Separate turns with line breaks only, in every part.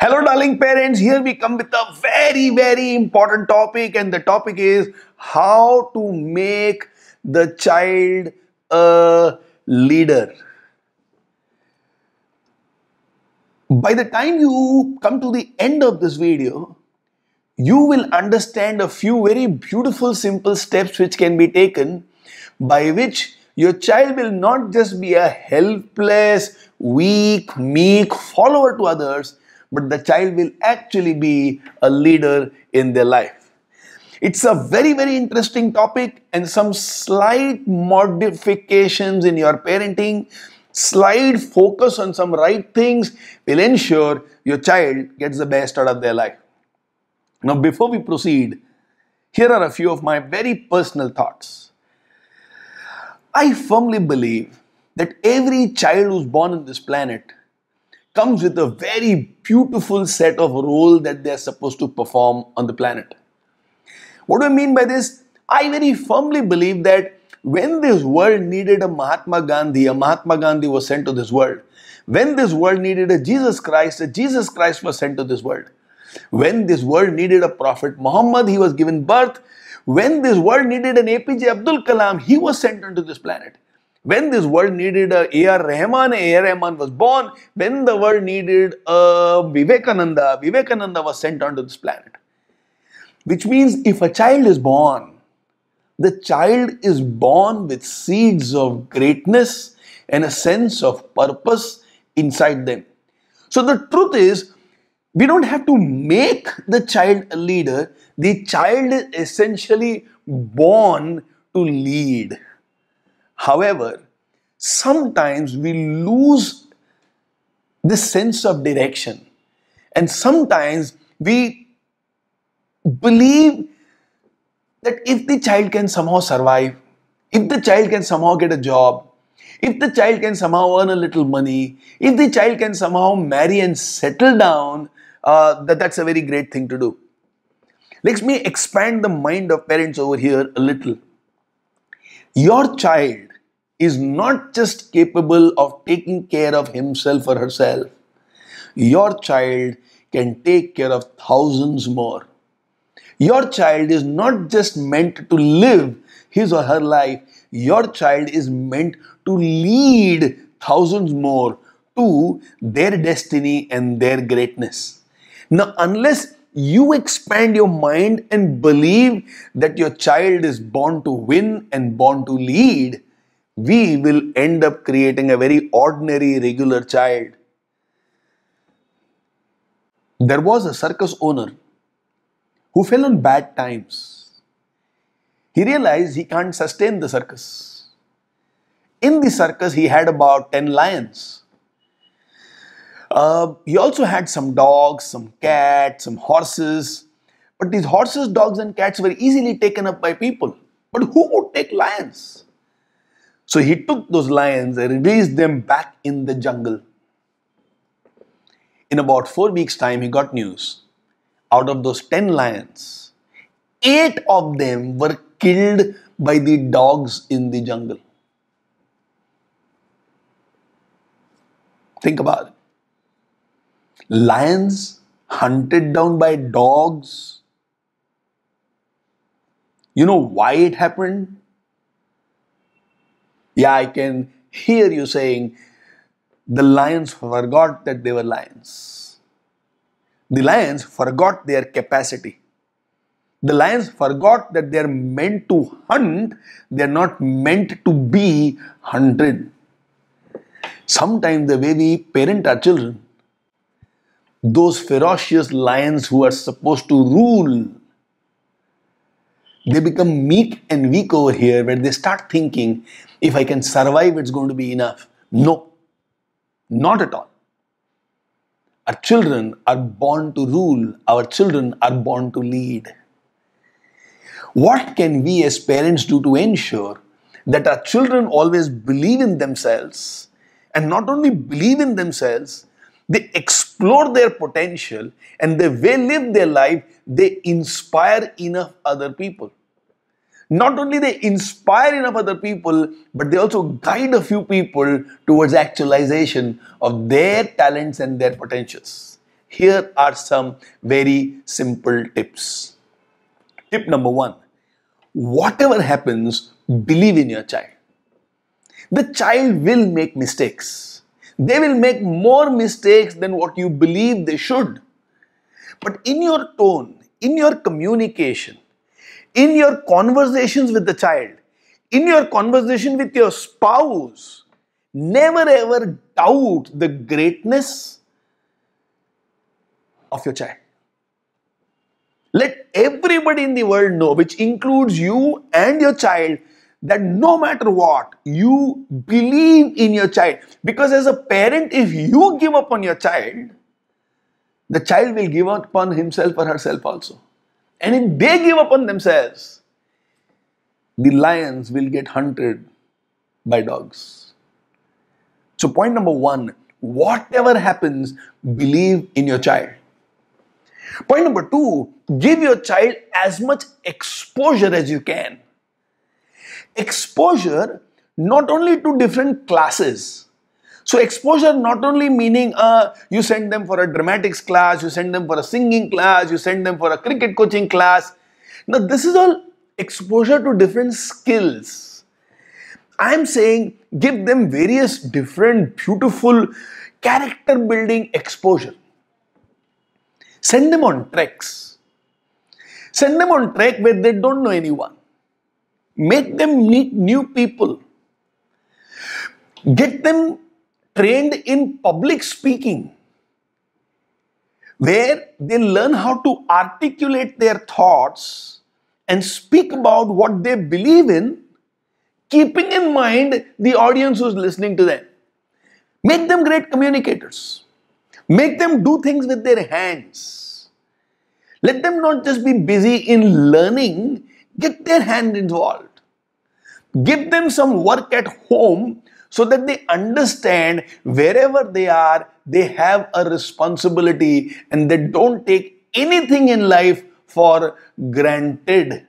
Hello, darling parents. Here we come with a very important topic, and the topic is how to make the child a leader. By the time you come to the end of this video, you will understand a few very beautiful, simple steps which can be taken by which your child will not just be a helpless, weak, meek follower to others, but the child will actually be a leader in their life. It's a very interesting topic, and some slight modifications in your parenting, slight focus on some right things will ensure your child gets the best out of their life. Now, before we proceed, here are a few of my very personal thoughts. I firmly believe that every child who's born on this planet comes with a very beautiful set of roles that they are supposed to perform on the planet. What do I mean by this? I very firmly believe that when this world needed a Mahatma Gandhi was sent to this world. When this world needed a Jesus Christ was sent to this world. When this world needed a Prophet Muhammad, he was given birth. When this world needed an APJ Abdul Kalam, he was sent onto this planet. When this world needed a A.R. Rahman was born. When the world needed a Vivekananda was sent onto this planet. Which means if a child is born, the child is born with seeds of greatness and a sense of purpose inside them. So the truth is, we don't have to make the child a leader. The child is essentially born to lead. However, sometimes we lose the sense of direction. And sometimes we believe that if the child can somehow survive, if the child can somehow get a job, if the child can somehow earn a little money, if the child can somehow marry and settle down, that's a very great thing to do. Let me expand the mind of parents over here a little. Your child is not just capable of taking care of himself or herself. Your child can take care of thousands more. Your child is not just meant to live his or her life. Your child is meant to lead thousands more to their destiny and their greatness. Now, unless you expand your mind and believe that your child is born to win and born to lead, we will end up creating a very ordinary, regular child. There was a circus owner who fell on bad times. He realized he can't sustain the circus. In the circus, he had about 10 lions. He also had some dogs, some cats, some horses. But these horses, dogs and cats were easily taken up by people. But who would take lions? So he took those lions and released them back in the jungle. In about 4 weeks' time, he got news. Out of those 10 lions, 8 of them were killed by the dogs in the jungle. Think about it. Lions hunted down by dogs. You know why it happened? Yeah, I can hear you saying, the lions forgot that they were lions. The lions forgot their capacity. The lions forgot that they are meant to hunt, they are not meant to be hunted. Sometimes the way we parent our children, those ferocious lions who are supposed to rule, they become meek and weak over here when they start thinking, if I can survive, it's going to be enough. No, not at all. Our children are born to rule. Our children are born to lead. What can we as parents do to ensure that our children always believe in themselves, and not only believe in themselves, they explore their potential, and the way they live their life, they inspire enough other people. Not only they inspire enough other people, but they also guide a few people towards actualization of their talents and their potentials. Here are some very simple tips. Tip number 1. Whatever happens, believe in your child. The child will make mistakes. They will make more mistakes than what you believe they should. But in your tone, in your communication, in your conversations with the child, in your conversation with your spouse, never ever doubt the greatness of your child. Let everybody in the world know, which includes you and your child, that no matter what, you believe in your child. Because as a parent, if you give up on your child, the child will give up on himself or herself also. And if they give up on themselves, the lions will get hunted by dogs. So point number 1, whatever happens, believe in your child. Point number 2, give your child as much exposure as you can. Exposure not only to different classes. So exposure not only meaning you send them for a dramatics class, you send them for a singing class, you send them for a cricket coaching class. Now this is all exposure to different skills. I am saying give them various different beautiful character building exposure. Send them on treks. Send them on trek where they don't know anyone. Make them meet new people. Get them trained in public speaking, where they learn how to articulate their thoughts and speak about what they believe in, keeping in mind the audience who's listening to them. Make them great communicators. Make them do things with their hands. Let them not just be busy in learning, get their hand involved. Give them some work at home so that they understand wherever they are, they have a responsibility and they don't take anything in life for granted.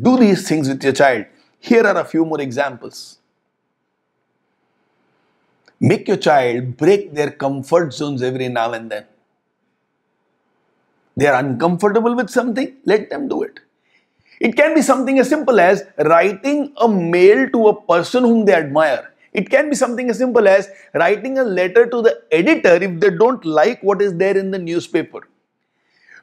Do these things with your child. Here are a few more examples. Make your child break their comfort zones every now and then. They are uncomfortable with something, let them do it. It can be something as simple as writing a mail to a person whom they admire. It can be something as simple as writing a letter to the editor if they don't like what is there in the newspaper.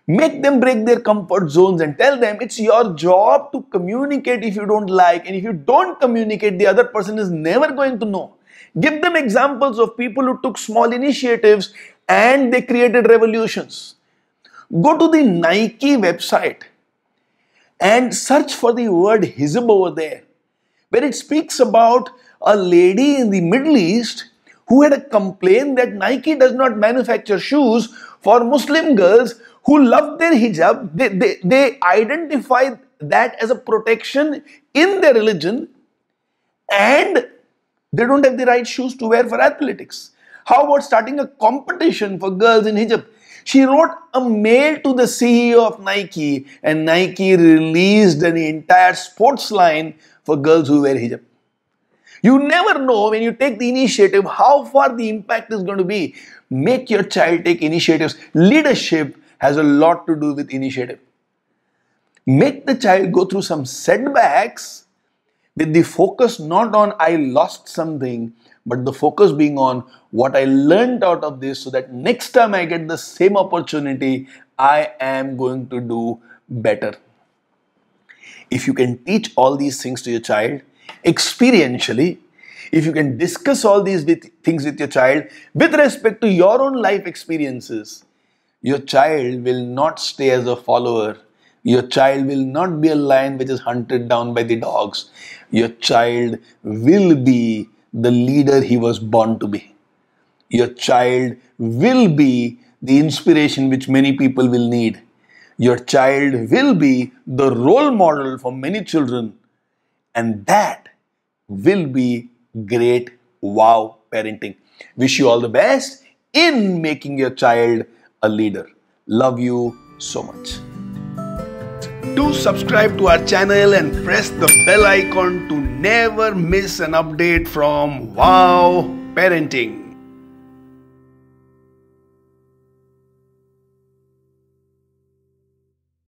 Make them break their comfort zones and tell them it's your job to communicate if you don't like, and if you don't communicate, the other person is never going to know. Give them examples of people who took small initiatives and they created revolutions. Go to the Nike website and search for the word hijab over there, where it speaks about a lady in the Middle East who had a complaint that Nike does not manufacture shoes for Muslim girls who love their hijab. They identify that as a protection in their religion, and they don't have the right shoes to wear for athletics. How about starting a competition for girls in hijab? She wrote a mail to the CEO of Nike, and Nike released an entire sports line for girls who wear hijab. You never know when you take the initiative how far the impact is going to be. Make your child take initiatives. Leadership has a lot to do with initiative. Make the child go through some setbacks with the focus not on I lost something, but the focus being on what I learned out of this, so that next time I get the same opportunity, I am going to do better. If you can teach all these things to your child experientially, if you can discuss all these things with your child with respect to your own life experiences, your child will not stay as a follower. Your child will not be a lion which is hunted down by the dogs. Your child will be the leader he was born to be. Your child will be the inspiration which many people will need. Your child will be the role model for many children, and that will be great wow parenting. Wish you all the best in making your child a leader. Love you so much. Do subscribe to our channel and press the bell icon to never miss an update from Wow Parenting.